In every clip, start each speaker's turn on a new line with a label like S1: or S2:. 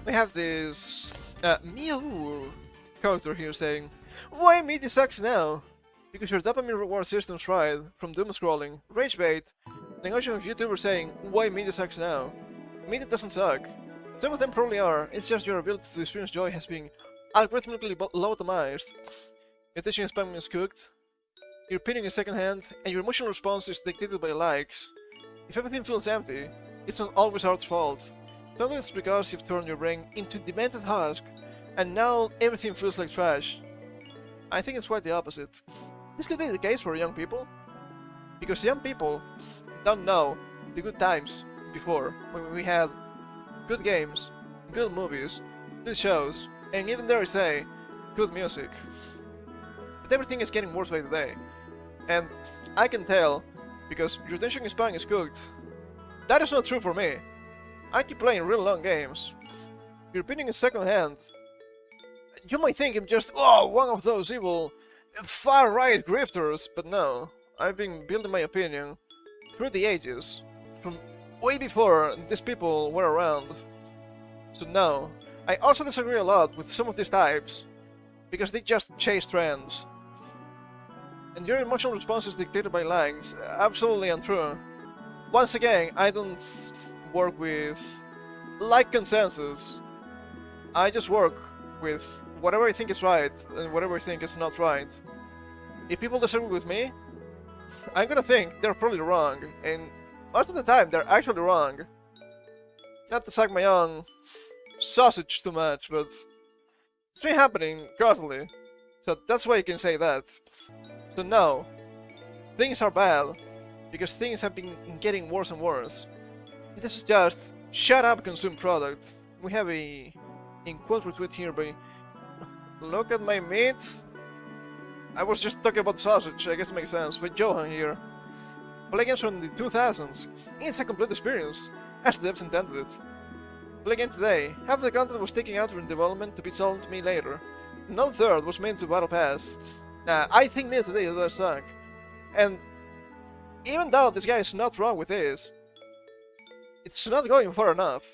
S1: We have this Mew character here saying, "Why media sucks now? Because your dopamine reward system's fried from Doomscrolling, rage bait, and a of YouTubers saying, why media sucks now? Media doesn't suck. Some of them probably are, it's just your ability to experience joy has been algorithmically low-optimized. Your attention span is cooked, your opinion is secondhand, and your emotional response is dictated by likes. If everything feels empty, it's not always Art's fault. Sometimes it's because you've turned your brain into demented husk, and now everything feels like trash. I think it's quite the opposite. This could be the case for young people, because young people don't know the good times before, when we had good games, good movies, good shows, and even dare I say, good music. But everything is getting worse by the day, and I can tell, because your attention span is cooked. That is not true for me. I keep playing real long games. Your opinion is second-hand. You might think I'm just, one of those evil, far-right grifters, but no. I've been building my opinion through the ages, from way before these people were around. So no, I also disagree a lot with some of these types, because they just chase trends. And your emotional response is dictated by likes, absolutely untrue. Once again, I don't work with like consensus. I just work with whatever I think is right and whatever I think is not right. If people disagree with me, I'm gonna think they're probably wrong, and most of the time they're actually wrong. Not to suck my own sausage too much, but it's been happening constantly, so that's why you can say that. So no, things are bad, because things have been getting worse and worse. This is just shut up, consume product. We have a quote retweet here by look at my meat. I was just talking about sausage, I guess it makes sense, with Johan here. Play games from the 2000s. It's a complete experience, as the devs intended it. Play game today. Half the content was taken out during development to be sold to me later. No third was made to Battle Pass. I think me today does suck. And even though this guy is not wrong with this, it's not going far enough.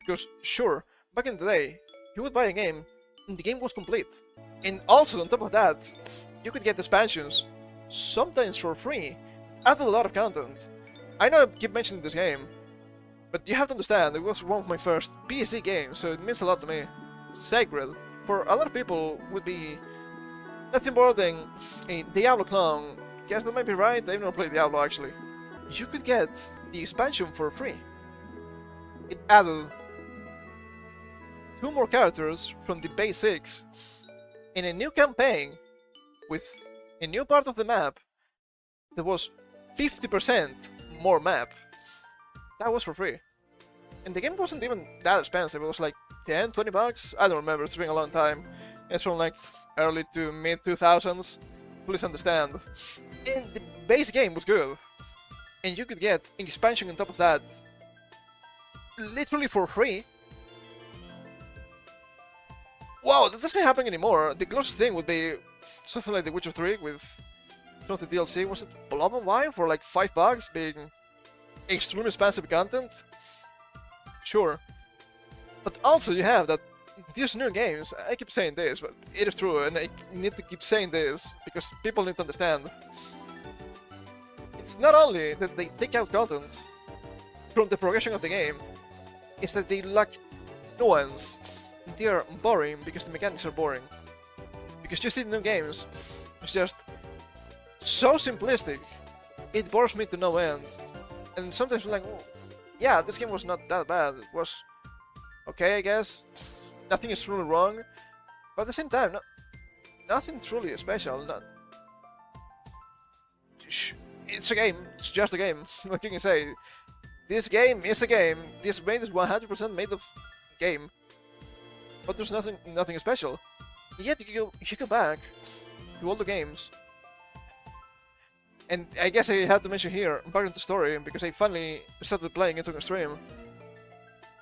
S1: Because sure, back in the day, you would buy a game and the game was complete. And also on top of that, you could get expansions, sometimes for free, added a lot of content. I know I keep mentioning this game, but you have to understand, it was one of my first PC games, so it means a lot to me. Sacred, for a lot of people, would be nothing more than a Diablo clone. Guess that might be right, I've never played Diablo actually. You could get the expansion for free. It added 2 more characters from the basics in a new campaign with a new part of the map that was 50% more map. That was for free. And the game wasn't even that expensive, it was like 10, 20 bucks? I don't remember, it's been a long time. It's from like early to mid 2000s. Please understand. And the base game was good. And you could get an expansion on top of that literally for free. Wow, that doesn't happen anymore. The closest thing would be something like The Witcher 3 with some of the DLC. Was it Blood and Wine for like 5 bucks, being extremely expensive content? Sure. But also you have that these new games, I keep saying this, but it is true, and I need to keep saying this, because people need to understand. It's not only that they take out content from the progression of the game, it's that they lack nuance. They are boring because the mechanics are boring. Because you see new games, it's just so simplistic, it bores me to no end. And sometimes I'm like, oh, yeah, this game was not that bad, it was okay, I guess. Nothing is truly wrong, but at the same time, nothing truly special. It's a game, it's just a game. What can you say? This game is a game, this made is 100% made of game. But there's nothing special. Yet you go back to all the games. And I guess I had to mention here, back in the story, because I finally started playing it on a stream.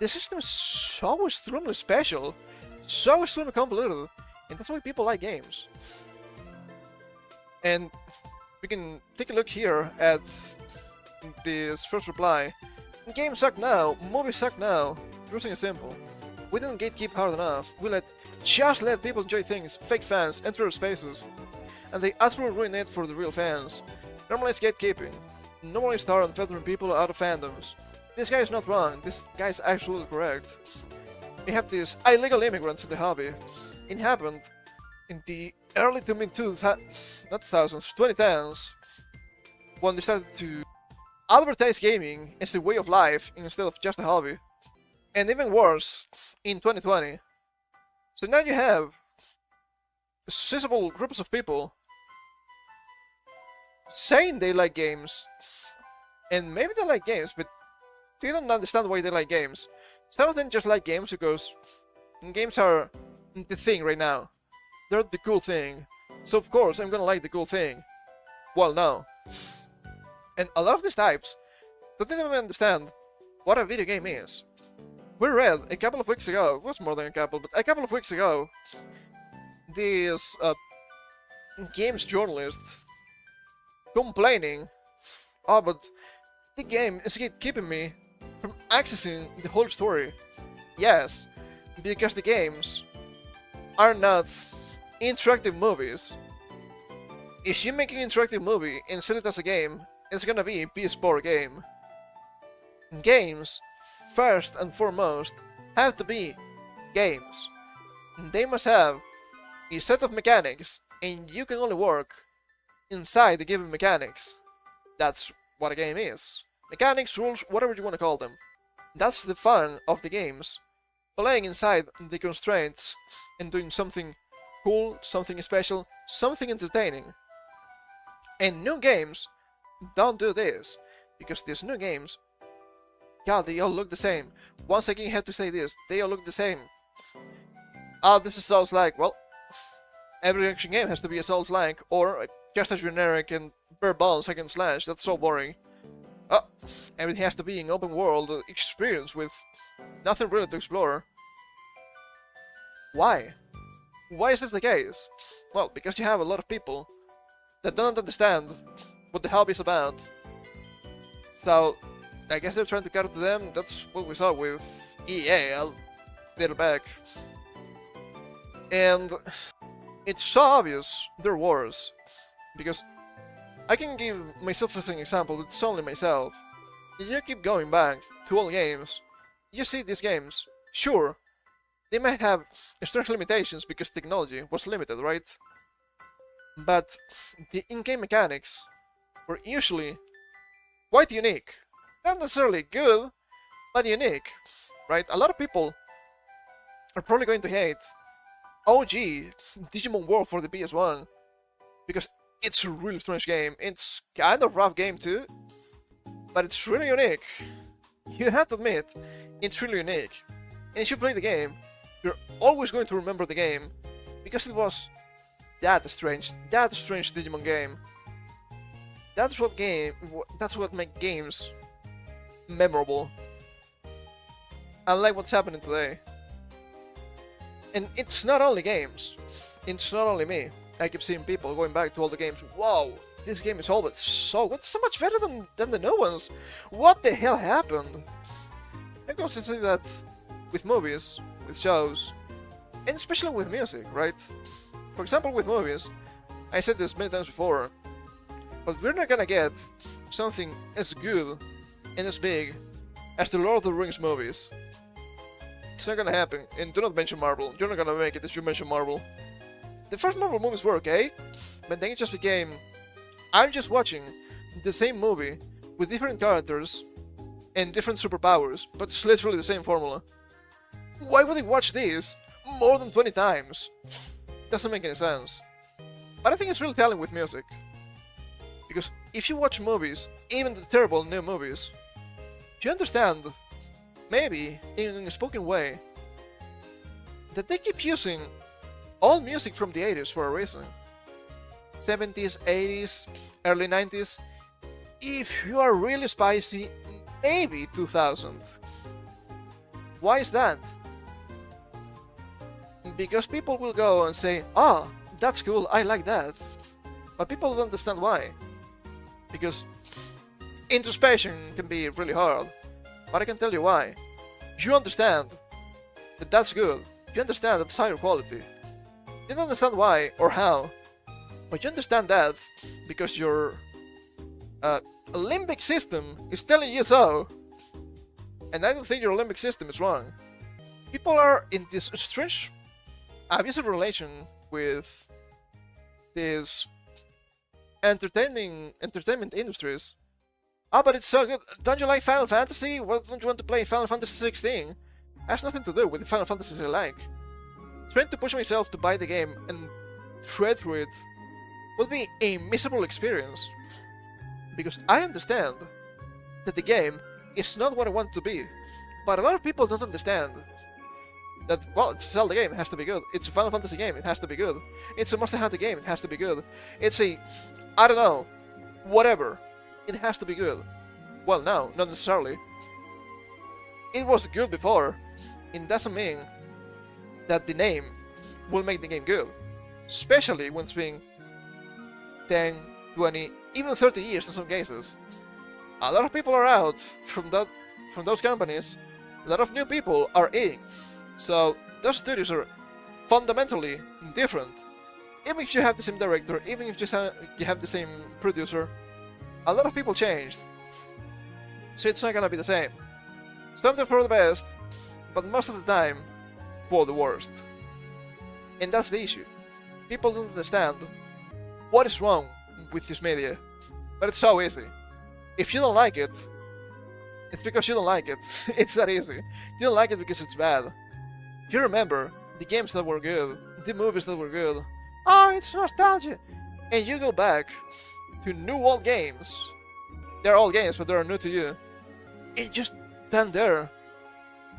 S1: The system is so extremely special, so extremely convoluted, and that's why people like games. And we can take a look here at this first reply. Games suck now, movies suck now. Cruising is simple. We didn't gatekeep hard enough. We just let people enjoy things, fake fans, enter our spaces, and they utterly ruin it for the real fans. Normalize gatekeeping. Normally start on filtering people out of fandoms. This guy is not wrong, this guy is absolutely correct. We have these illegal immigrants in the hobby. It happened in the early to mid 2010s, when they started to advertise gaming as a way of life instead of just a hobby. And even worse, in 2020. So now you have sizable groups of people saying they like games, and maybe they like games, but they don't understand why they like games. Some of them just like games because games are the thing right now. They're the cool thing. So of course I'm gonna like the cool thing. Well, no. And a lot of these types don't even understand what a video game is. We read a couple of weeks ago, it was more than a couple, but a couple of weeks ago, this games journalist complaining, oh, but the game is keeping me from accessing the whole story. Yes, because the games are not interactive movies. If you make an interactive movie and sell it as a game, it's gonna be a PS4 game. Games, first and foremost, have to be games. They must have a set of mechanics, and you can only work inside the given mechanics. That's what a game is. Mechanics, rules, whatever you want to call them. That's the fun of the games. Playing inside the constraints and doing something cool, something special, something entertaining. And new games don't do this, because these new games, God, they all look the same. Once again, I have to say this, they all look the same. Ah, this is Souls-like. Well, every action game has to be a Souls-like, or just a generic and bare bones hack and slash. That's so boring. Oh, everything has to be an open world experience with nothing really to explore. Why? Why is this the case? Well, because you have a lot of people that don't understand what the hobby is about. So, I guess they're trying to cater to them. That's what we saw with EA a little back. And it's so obvious they're worse. Because I can give myself as an example, it's only myself. If you keep going back to old games, you see these games, sure, they might have strange limitations because technology was limited, right? But the in-game mechanics were usually quite unique. Not necessarily good, but unique, right? A lot of people are probably going to hate OG Digimon World for the PS1 because it's a really strange game. It's kind of rough game too, but it's really unique. You have to admit, it's really unique. And if you play the game, you're always going to remember the game because it was that strange Digimon game. That's what makes games memorable. Unlike what's happening today. And it's not only games. It's not only me. I keep seeing people going back to all the games. Wow, this game is always so good, so much better than the new ones. What the hell happened? I can also say that with movies, with shows, and especially with music, right? For example, with movies, I said this many times before, but we're not gonna get something as good and as big as the Lord of the Rings movies. It's not gonna happen, and do not mention Marvel. You're not gonna make it if you mention Marvel. The first Marvel movies were okay, but then it just became, I'm just watching the same movie with different characters and different superpowers, but it's literally the same formula. Why would I watch this more than 20 times? Doesn't make any sense. But I think it's really telling with music. Because if you watch movies, even the terrible new movies, you understand, maybe in a spoken way, that they keep using all music from the 80s for a reason. 70s, 80s, early 90s. If you are really spicy, maybe 2000. Why is that? Because people will go and say, ah, that's cool, I like that. But people don't understand why. Because introspection can be really hard. But I can tell you why. You understand that's good. You understand that's higher quality. You don't understand why or how, but you understand that because your limbic system is telling you so. And I don't think your limbic system is wrong. People are in this strange abusive relation with these entertainment industries. Oh, but it's so good. Don't you like Final Fantasy? Why don't you want to play Final Fantasy 16? Has nothing to do with the Final Fantasies I like. Trying to push myself to buy the game and tread through it would be a miserable experience. Because I understand that the game is not what I want it to be. But a lot of people don't understand that, well, it's a Zelda game, it has to be good. It's a Final Fantasy game, it has to be good. It's a Monster Hunter game, it has to be good. It's a, I don't know, whatever. It has to be good. Well, no, not necessarily. It was good before. It doesn't mean that the name will make the game good. Especially when it's been 10, 20, even 30 years in some cases. A lot of people are out from those companies. A lot of new people are in. So those studios are fundamentally different. Even if you have the same director, even if you have the same producer, a lot of people changed. So it's not gonna be the same. Sometimes for the best, but most of the time for the worst. And that's the issue. People don't understand what is wrong with this media. But it's so easy. If you don't like it, it's because you don't like it. It's that easy. You don't like it because it's bad. You remember the games that were good, the movies that were good. Oh, it's nostalgia. And you go back to new old games. They're old games, but they're new to you. And just stand there,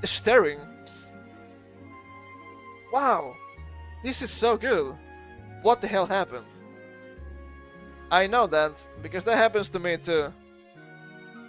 S1: staring. Wow, this is so good. What the hell happened? I know that, because that happens to me too.